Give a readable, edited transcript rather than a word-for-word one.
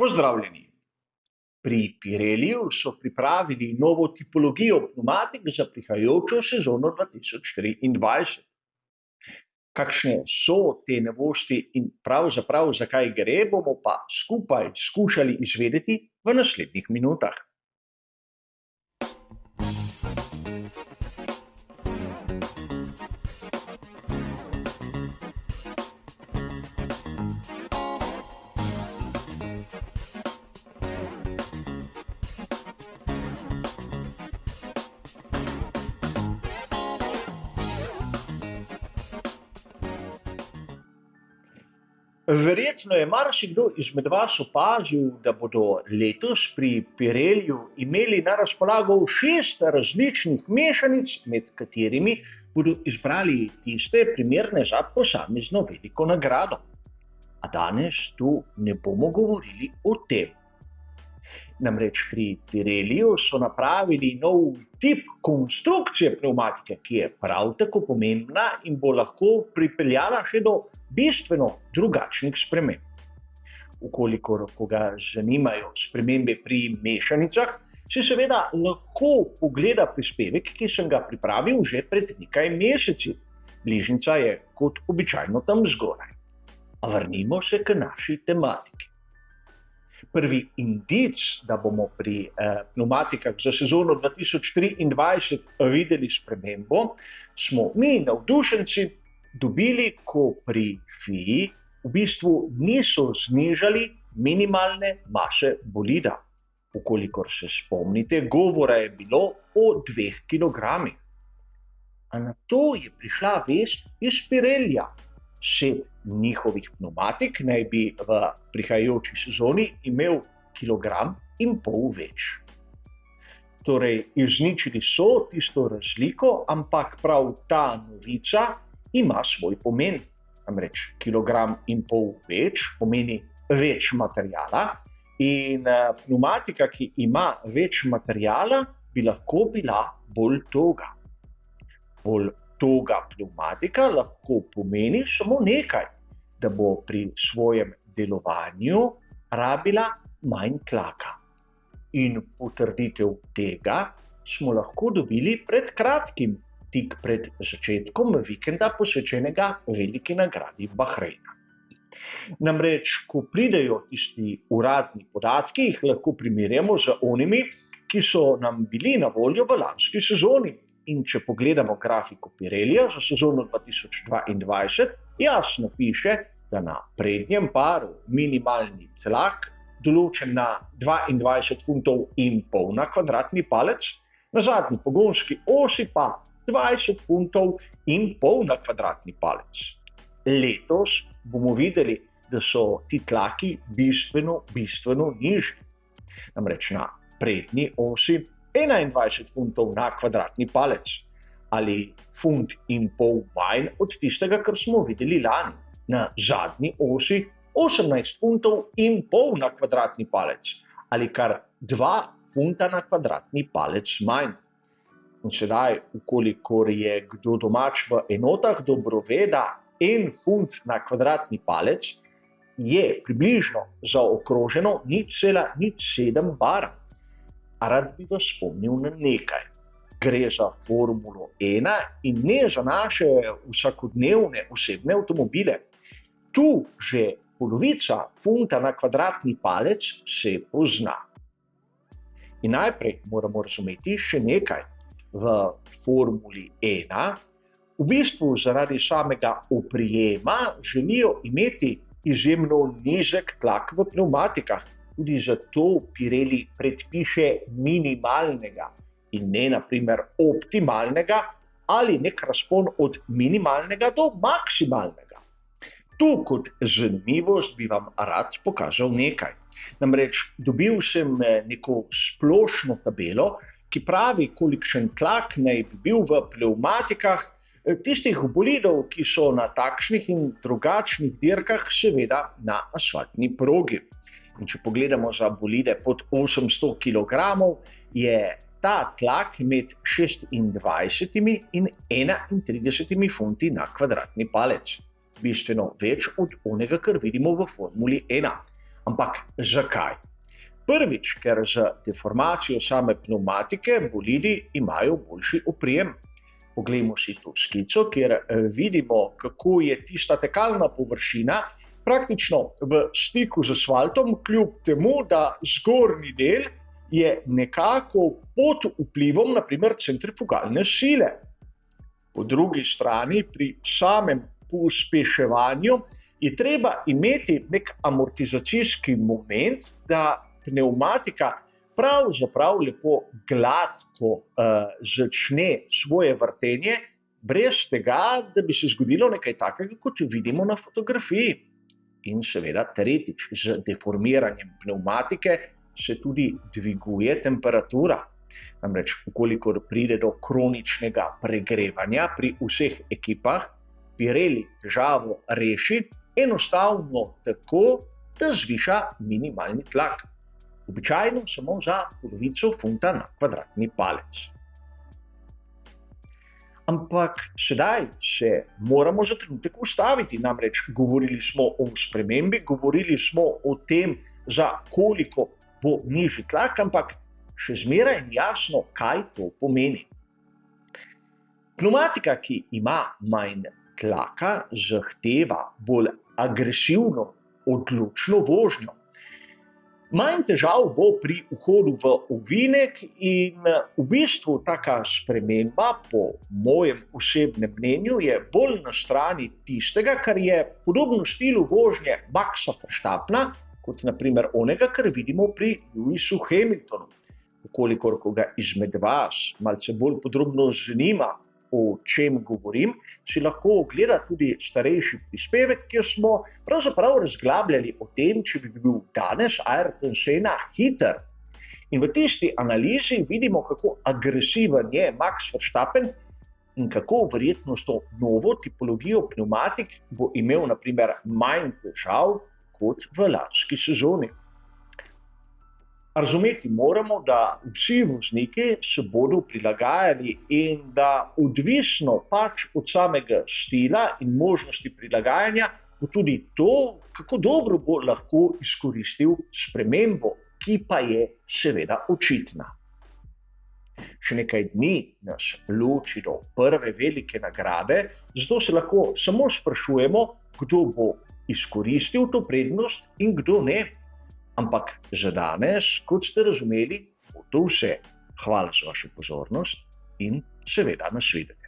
Pozdravljeni! Pri Pirelliju so pripravili novo tipologijo pnevmatik za prihajajočo sezono 2023. Kakšne so te novosti in pravzaprav zakaj gre, bomo pa skupaj skušali izvedeti v naslednjih minutah. Verjetno je marsikdo izmed vas opazil, da bodo letos pri Pirelliju imeli na razpolago 6 različnih mešanic, med katerimi bodo izbrali tiste primerne za posamezno veliko nagrado. A danes tu ne bomo govorili o tem. Namreč pri Pirelliju so napravili nov tip konstrukcije pnevmatike, ki je prav tako pomembna in bo lahko pripeljala še do bistveno drugačnih sprememb. Ukolikor koga zanimajo spremembe pri mešanicah, si seveda lahko pogleda prispevek, ki sem ga pripravil že pred nekaj meseci. Bližnjica je kot običajno tam zgoraj. A vrnimo se k naši tematiki. Prvi indic, da bomo pri pnevmatikah za sezono 2023 videli spremembo, smo mi navdušenci dobili, ko pri FII v bistvu niso znižali minimalne mase bolida. Ukolikor se spomnite, govora je bilo o 2 kilogramih. A na to je prišla vest iz Pirellija. Set njihovih pnevmatik naj bi v prihajajoči sezoni imel 1,5 kilograma več. Torej, izničili so tisto razliko, ampak prav ta novica ima svoj pomen. Namreč 1,5 kilograma več pomeni več materijala in pnevmatika, ki ima več materijala, bi lahko bila bolj toga. Bolj toga pnevmatika lahko pomeni samo nekaj, da bo pri svojem delovanju rabila manj tlaka. In potrditev tega smo lahko dobili pred kratkim, tik pred začetkom vikenda posvečenega veliki nagradi Bahreina. Namreč, ko pridejo tisti uradni podatki, jih lahko primerjamo z onimi, ki so nam bili na voljo v lanski sezoni. In če pogledamo grafiko Pirellija za sezono 2022, jasno piše, da na prednjem paru minimalni tlak določen na 22,5 funtov na kvadratni palec, na zadnji pogonski osi pa 20,5 funtov na kvadratni palec. Letos bomo videli, da so ti tlaki bistveno nižji. Namreč na prednji osi 21 funtov na kvadratni palec ali 1,5 funta manj od tistega, kar smo videli lani. Na zadnji osi 18,5 funtov na kvadratni palec ali kar 2 funta na kvadratni palec manj. In sedaj, ukolikor je kdo domač v enotah, dobro ve, da 1 funt na kvadratni palec je približno zaokroženo 0,07 bara. A rad bi vas spomnil na nekaj. Gre za Formulo 1 in ne za naše vsakodnevne osebne avtomobile. Tu že polovica funta na kvadratni palec se pozna. In najprej moramo razumeti še nekaj. V Formuli 1 v bistvu zaradi samega oprijema želijo imeti izjemno nizek tlak v pnevmatikah. Tudi zato Pirelli predpiše minimalnega in ne na primer optimalnega ali nek razpon od minimalnega do maksimalnega. Tu kot zanimivost bi vam rad pokazal nekaj. Namreč dobil sem neko splošno tabelo, ki pravi, kolikšen tlak naj bi bil v pnevmatikah tistih bolidov, ki so na takšnih in drugačnih dirkah, seveda na asfaltni progi. In če pogledamo za bolide pod 800 kilogramov, je ta tlak med 26 in 31 funti na kvadratni palec. Bistveno več od onega, kar vidimo v Formuli 1. Ampak zakaj? Prvič, ker z deformacijo same pnevmatike bolidi imajo boljši oprijem. Poglejmo si to skico, kjer vidimo, kako je tista tekalna površina praktično v stiku z asfaltom, kljub temu, da zgornji del je nekako pod vplivom, naprimer, centrifugalne sile. Po drugi strani, pri samem pospeševanju je treba imeti nek amortizacijski moment, da pnevmatika pravzaprav lepo gladko začne svoje vrtenje, brez tega, da bi se zgodilo nekaj takega, kot vidimo na fotografiji. In seveda tretjič, z deformiranjem pnevmatike se tudi dviguje temperatura. Namreč, ukolikor pride do kroničnega pregrevanja pri vseh ekipah, Pirelli težavo reši enostavno tako, da zviša minimalni tlak. Običajno samo za polovico funta na kvadratni palec. Ampak sedaj se moramo za trenutek ustaviti, namreč govorili smo o spremembi, govorili smo o tem, za koliko bo nižji tlak, ampak še zmeraj ni jasno, kaj to pomeni. Pnevmatika, ki ima manj tlaka, zahteva bolj agresivno, odločno vožnjo. Manj težav bo pri vhodu v ovinek in v bistvu taka sprememba, po mojem osebnem mnenju, je bolj na strani tistega, kar je podobno stilu vožnje Maxa Verstappena, kot naprimer onega, kar vidimo pri Lewisu Hamiltonu. Ukolikor koga izmed vas malce bolj podrobno zanima, o čem govorim, si lahko ogleda tudi starejši prispevek, kjer smo pravzaprav razglabljali o tem, če bi bil danes Ayrton Senna hiter. In v tisti analizi vidimo, kako agresiven je Max Verstappen in kako verjetno s to novo tipologijo pnevmatik bo imel naprimer manj težav kot v lanski sezoni. Razumeti moramo, da vsi vozniki se bodo prilagajali in da odvisno pač od samega stila in možnosti prilagajanja bo tudi to, kako dobro bo lahko izkoristil spremembo, ki pa je seveda očitna. Še nekaj dni nas loči do prve velike nagrade, zato se lahko samo sprašujemo, kdo bo izkoristil to prednost in kdo ne. Ampak za danes, kot ste razumeli, bo to vse. Hvala za vašo pozornost in seveda nasvidenje.